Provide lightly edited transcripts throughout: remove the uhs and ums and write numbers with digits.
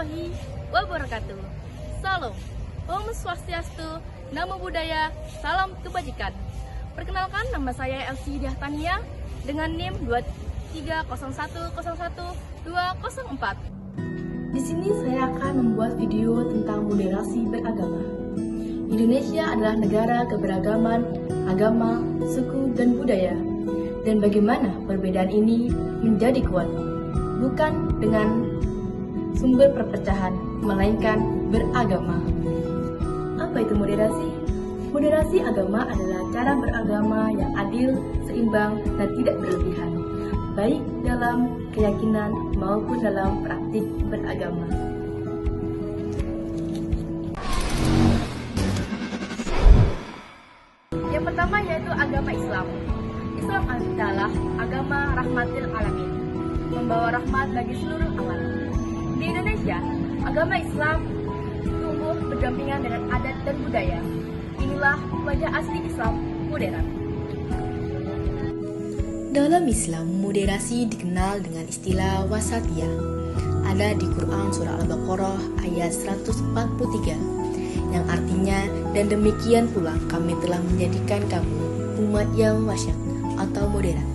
warahmatullahi wabarakatuh. Salam, Om Swastiastu, Namo Buddhaya, Salam Kebajikan. Perkenalkan, nama saya Elsie Diahtania dengan NIM 230101204. Di sini saya akan membuat video tentang moderasi beragama. Indonesia adalah negara keberagaman agama, suku, dan budaya. Dan bagaimana perbedaan ini menjadi kuat? Bukan dengan sumber perpecahan, melainkan beragama. Apa itu moderasi? Moderasi agama adalah cara beragama yang adil, seimbang, dan tidak berlebihan, baik dalam keyakinan maupun dalam praktik beragama. Yang pertama yaitu agama Islam. Islam adalah agama rahmatil alamin, membawa rahmat bagi seluruh alam. Di Indonesia, agama Islam tumbuh berdampingan dengan adat dan budaya. Inilah wajah asli Islam modern. Dalam Islam, moderasi dikenal dengan istilah wasatiyah. Ada di Quran Surah Al-Baqarah ayat 143, yang artinya, dan demikian pula kami telah menjadikan kamu umat yang wasat atau moderat.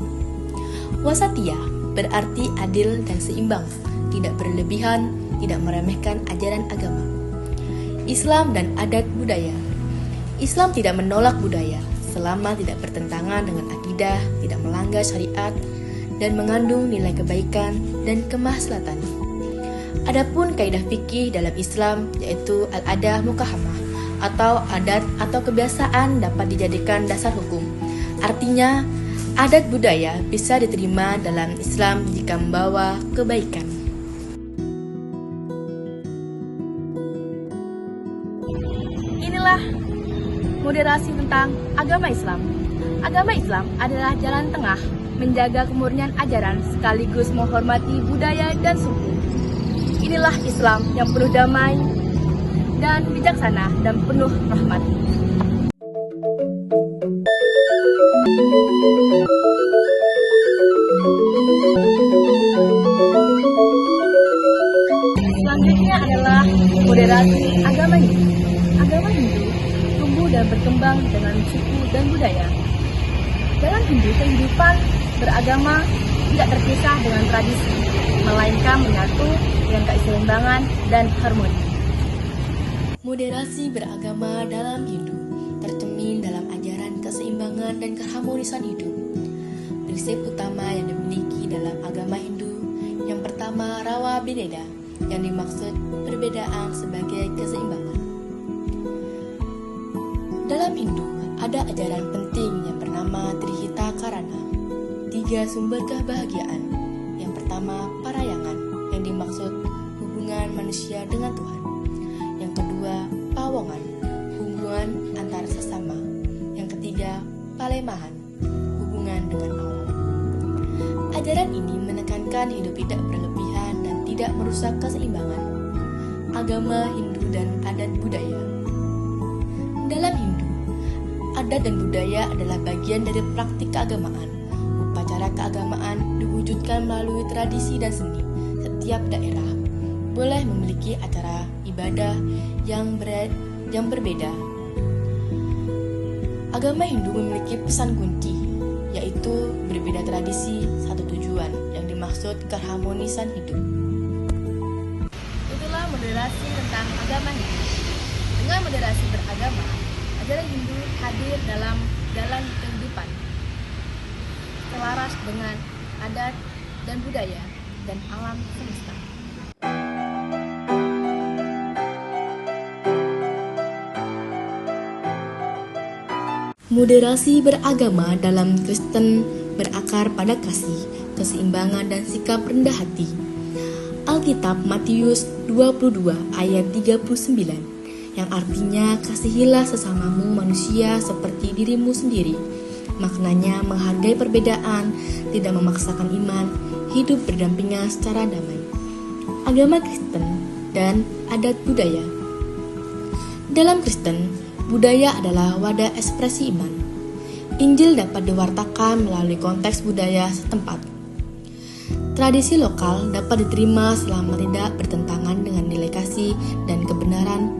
Wasatiyah berarti adil dan seimbang, tidak berlebihan, tidak meremehkan ajaran agama. Islam dan adat budaya. Islam tidak menolak budaya selama tidak bertentangan dengan akidah, tidak melanggar syariat, dan mengandung nilai kebaikan dan kemaslahatan. Adapun kaidah fikih dalam Islam yaitu al-adah mukahamah atau adat atau kebiasaan dapat dijadikan dasar hukum. Artinya, adat budaya bisa diterima dalam Islam jika membawa kebaikan. Inilah moderasi tentang agama Islam. Agama Islam adalah jalan tengah menjaga kemurnian ajaran sekaligus menghormati budaya dan suku. Inilah Islam yang penuh damai dan bijaksana dan penuh rahmat. Selanjutnya adalah moderasi agama Hindu. Agama Hindu tumbuh dan berkembang dengan suku dan budaya. Dalam Hindu, kehidupan beragama tidak terpisah dengan tradisi, melainkan menyatu dengan keseimbangan dan harmoni. Moderasi beragama dalam Hindu tercermin dalam ajaran keseimbangan dan keharmonisan hidup. Prinsip utama yang dimiliki dalam agama Hindu, yang pertama rawa bineda, yang dimaksud perbedaan sebagai keseimbangan. Dalam Hindu ada ajaran penting yang bernama Trihita Karana, 3 sumber kebahagiaan. Yang pertama parayangan, yang dimaksud hubungan manusia dengan Tuhan. Yang kedua pawongan, hubungan antar sesama. Yang ketiga palemahan, hubungan dengan alam. Ajaran ini menekankan hidup tidak berlebihan dan tidak merusak keseimbangan. Agama Hindu dan adat budaya. Dalam Hindu, adat dan budaya adalah bagian dari praktik keagamaan. Upacara keagamaan diwujudkan melalui tradisi dan seni. Setiap daerah boleh memiliki acara ibadah yang berbeda. Agama Hindu memiliki pesan kunci, yaitu berbeda tradisi, satu tujuan, yang dimaksud keharmonisan hidup. Itulah moderasi tentang agama Hindu. Dengan moderasi beragama, ajaran Hindu hadir dalam jalan kehidupan, selaras dengan adat dan budaya dan alam semesta. Moderasi beragama dalam Kristen berakar pada kasih, keseimbangan, dan sikap rendah hati. Alkitab Matius 22 ayat 39, yang artinya kasihilah sesamamu manusia seperti dirimu sendiri. Maknanya menghargai perbedaan, tidak memaksakan iman, hidup berdampingan secara damai. Agama Kristen dan adat budaya. Dalam Kristen, budaya adalah wadah ekspresi iman. Injil dapat diwartakan melalui konteks budaya setempat. Tradisi lokal dapat diterima selama tidak bertentangan dengan nilai kasih dan kebenaran.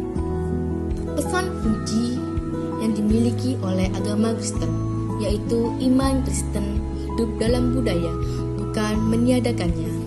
Pesan kunci yang dimiliki oleh agama Kristen, yaitu iman Kristen hidup dalam budaya, bukan meniadakannya.